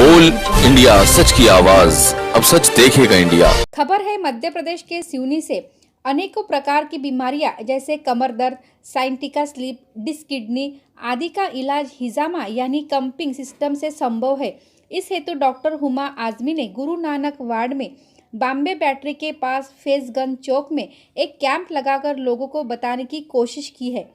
बोल इंडिया, सच की आवाज, अब सच देखेगा इंडिया। खबर है मध्य प्रदेश के सिवनी से अनेकों प्रकार की बीमारियां जैसे कमर दर्द, साइंटिका स्लीप, डिस्क किडनी आदि का इलाज हिजामा यानी कंपिंग सिस्टम से संभव है। इस हेतु डॉक्टर हुमा आजमी ने गुरु नानक वार्ड में बॉम्बे बैटरी के पास फैजगंज चौक में एक कैंप लगाकर लोगों को बताने की कोशिश की है।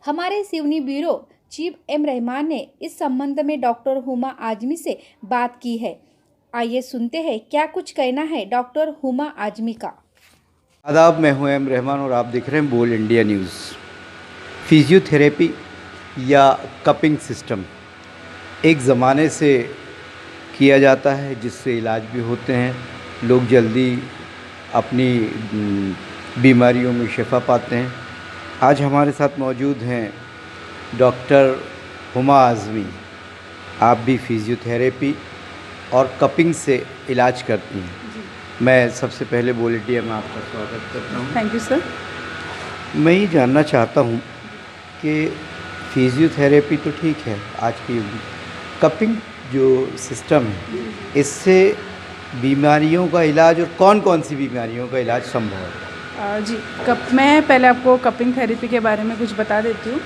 हमारे Seoni bureau chief M Rahman ने इस संबंध में डॉक्टर हुमा आजमी से बात की है। आइए सुनते हैं क्या कुछ कहना है डॉक्टर हुमा आजमी का। आदाब, मैं हूं एम रहमान और आप देख रहे हैं बोल इंडिया न्यूज़। फिजियोथेरेपी या कपिंग सिस्टम एक ज़माने से किया जाता है, जिससे इलाज भी होते हैं, लोग जल्दी अपनी बीमारियों में शिफा पाते हैं। आज हमारे साथ मौजूद हैं डॉक्टर हुमा आज़मी। आप भी फिजियोथेरेपी और कपिंग से इलाज करती हैं। मैं सबसे पहले बोल इंडिया में आपका स्वागत करता हूँ। Thank you sir. मैं ये जानना चाहता हूँ कि फिजियोथेरेपी तो ठीक है आज के युग में, कपिंग जो सिस्टम है इससे बीमारियों का इलाज और कौन कौन सी बीमारियों का इलाज संभव है? जी मैं पहले आपको कपिंग थेरेपी के बारे में कुछ बता देती हूँ।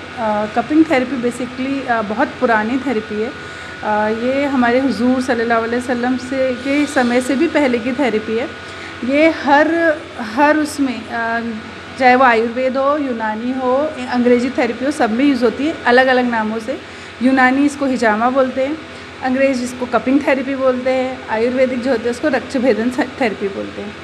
कपिंग थेरेपी बेसिकली बहुत पुरानी थेरेपी है। ये हमारे हुजूर सल्लल्लाहु अलैहि वसल्लम से के समय से भी पहले की थेरेपी है। ये हर उसमें चाहे वो आयुर्वेद हो, यूनानी हो, अंग्रेजी थेरेपी हो, सब में यूज़ होती है अलग अलग नामों से। यूनानी इसको हिजामा बोलते हैं, अंग्रेज इसको कपिंग थेरेपी बोलते हैं, आयुर्वेदिक जो होते हैं उसको रक्तभेदन थेरेपी बोलते हैं।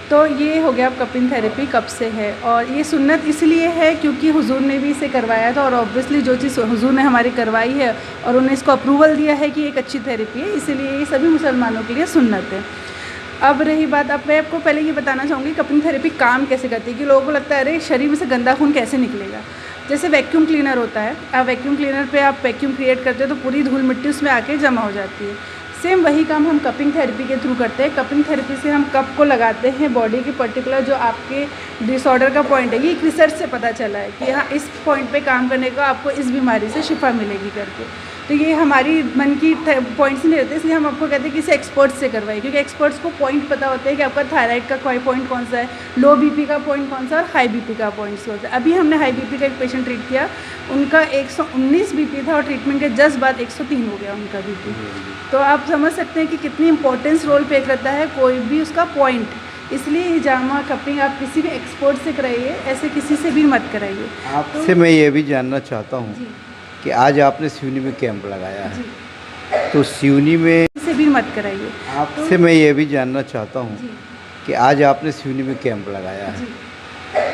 तो ये हो गया कपिंग थेरेपी कब से है, और ये सुन्नत इसलिए है क्योंकि हुजूर ने भी इसे करवाया था, और ऑब्वियसली जो चीज़ हुजूर ने हमारी करवाई है और उन्हें इसको अप्रूवल दिया है कि एक अच्छी थेरेपी है, इसीलिए ये सभी मुसलमानों के लिए सुन्नत है। अब रही बात, अब मैं आपको पहले ये बताना चाहूँगी कपिंग थेरेपी काम कैसे करती है, कि लोगों को लगता है अरे शरीर में से गंदा खून कैसे निकलेगा। जैसे वैक्यूम क्लीनर होता है, आप वैक्यूम क्लीनर पे आप वैक्यूम क्रिएट करते हो तो पूरी धूल मिट्टी उसमें आके जमा हो जाती है। सेम वही काम हम कपिंग थेरेपी के थ्रू करते हैं। कपिंग थेरेपी से हम कप को लगाते हैं बॉडी के पर्टिकुलर जो आपके डिसऑर्डर का पॉइंट है। ये एक रिसर्च से पता चला है कि हाँ इस पॉइंट पे काम करने का आपको इस बीमारी से शिफा मिलेगी करके। तो ये हमारी मन की पॉइंट्स नहीं रहते, इसलिए हम आपको कहते हैं कि इसे एक्सपर्ट्स से करवाइए, क्योंकि एक्सपर्ट्स को पॉइंट पता होता है कि आपका थायराइड का कोई पॉइंट कौन सा है, लो बीपी का पॉइंट कौन सा और हाई बीपी का पॉइंट कौन सा है। अभी हमने हाई बीपी का एक पेशेंट ट्रीट किया, उनका 119 बीपी था और ट्रीटमेंट के जस्ट बाद 103 हो गया उनका बीपी। तो आप समझ सकते हैं कि कितनी इंपॉर्टेंस रोल प्ले करता है कोई भी उसका पॉइंट। इसलिए हिजामा कपिंग आप किसी भी एक्सपर्ट से कराइए, ऐसे किसी से भी मत कराइए। आपसे मैं ये भी जानना चाहता हूँ कि आज आपने सिवनी में कैंप लगाया है, तो सिवनी में किसी भी मत कराइए। आपसे मैं ये भी जानना चाहता हूँ कि आज आपने सिवनी में कैंप लगाया है,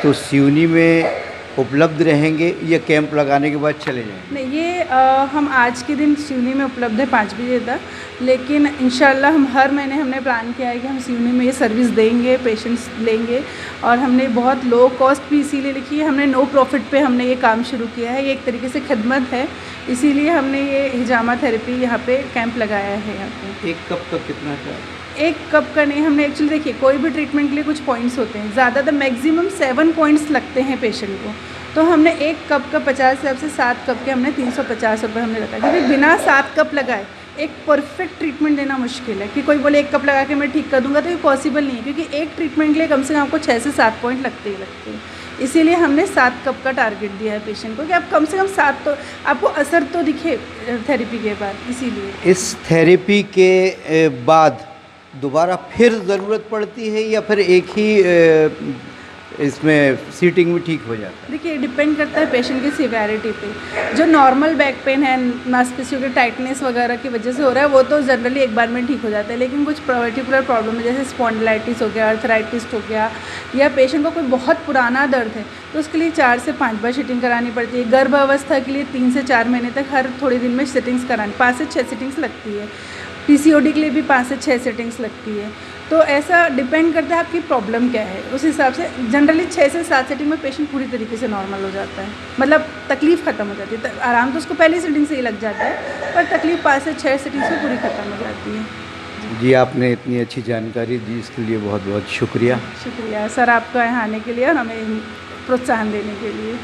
तो सिवनी में उपलब्ध रहेंगे या कैंप लगाने के बाद चले जाएंगे? नहीं, ये हम आज के दिन सिवनी में उपलब्ध है 5 बजे तक, लेकिन इंशाल्लाह हम हर महीने हमने प्लान किया है कि हम सिवनी में ये सर्विस देंगे, पेशेंट्स लेंगे। और हमने बहुत लो कॉस्ट भी इसीलिए लिखी है, हमने नो प्रॉफिट पे हमने ये काम शुरू किया है। ये एक तरीके से खिदमत है, इसीलिए हमने ये हिजामा थेरेपी यहाँ पे कैंप लगाया है। यहाँ पे एक कप का कितना चार्ज? एक कप का नहीं, हमने एक्चुअली देखिए कोई भी ट्रीटमेंट के लिए कुछ पॉइंट्स होते हैं, ज़्यादातर मैक्सिमम 7 पॉइंट्स लगते हैं पेशेंट को। तो हमने एक कप का 50 से 7 कप के हमने 350 रुपये हमने लगाया, क्योंकि बिना 7 कप लगाए एक परफेक्ट ट्रीटमेंट देना मुश्किल है। कि कोई बोले एक कप लगा के मैं ठीक कर दूंगा, तो ये पॉसिबल नहीं है, क्योंकि एक ट्रीटमेंट के लिए कम से कम आपको 6 से 7 पॉइंट लगते ही लगते हैं। इसीलिए हमने 7 कप का टारगेट दिया है पेशेंट को, कि आप कम से कम 7 तो आपको असर तो दिखे थेरेपी के बाद। इसीलिए इस थेरेपी के बाद दोबारा फिर ज़रूरत पड़ती है या फिर एक ही इसमें सीटिंग में ठीक हो जाता है? देखिए डिपेंड करता है पेशेंट की सिवियरिटी पे। जो नॉर्मल बैक पेन है, मांसपेशियों के टाइटनेस वगैरह की वजह से हो रहा है, वो तो जनरली एक बार में ठीक हो जाता है। लेकिन कुछ पर्टिकुलर प्रॉब्लम है, जैसे स्पॉन्डिलाइटिस हो गया, अर्थराइटिस हो गया, या पेशेंट को कोई बहुत पुराना दर्द है, तो उसके लिए 4 से 5 बार सिटिंग करानी पड़ती है। गर्भ अवस्था के लिए 3 से 4 महीने तक हर थोड़े दिन में सिटिंग्स करानी, 5 से 6 सिटिंग्स लगती है। PCOD के लिए भी 5 से 6 सिटिंग्स लगती है। तो ऐसा डिपेंड करता है आपकी प्रॉब्लम क्या है, उस हिसाब से जनरली 6 से 7 सिटिंग में पेशेंट पूरी तरीके से नॉर्मल हो जाता है, मतलब तकलीफ़ ख़त्म हो जाती है। आराम तो उसको पहली सिटिंग से ही लग जाता है, पर तकलीफ़ 5 से 6 सिटिंग से पूरी ख़त्म हो जाती है। जी, आपने इतनी अच्छी जानकारी दी, इसके लिए बहुत बहुत शुक्रिया। शुक्रिया सर आपका यहाँ आने के लिए और हमें प्रोत्साहन देने के लिए।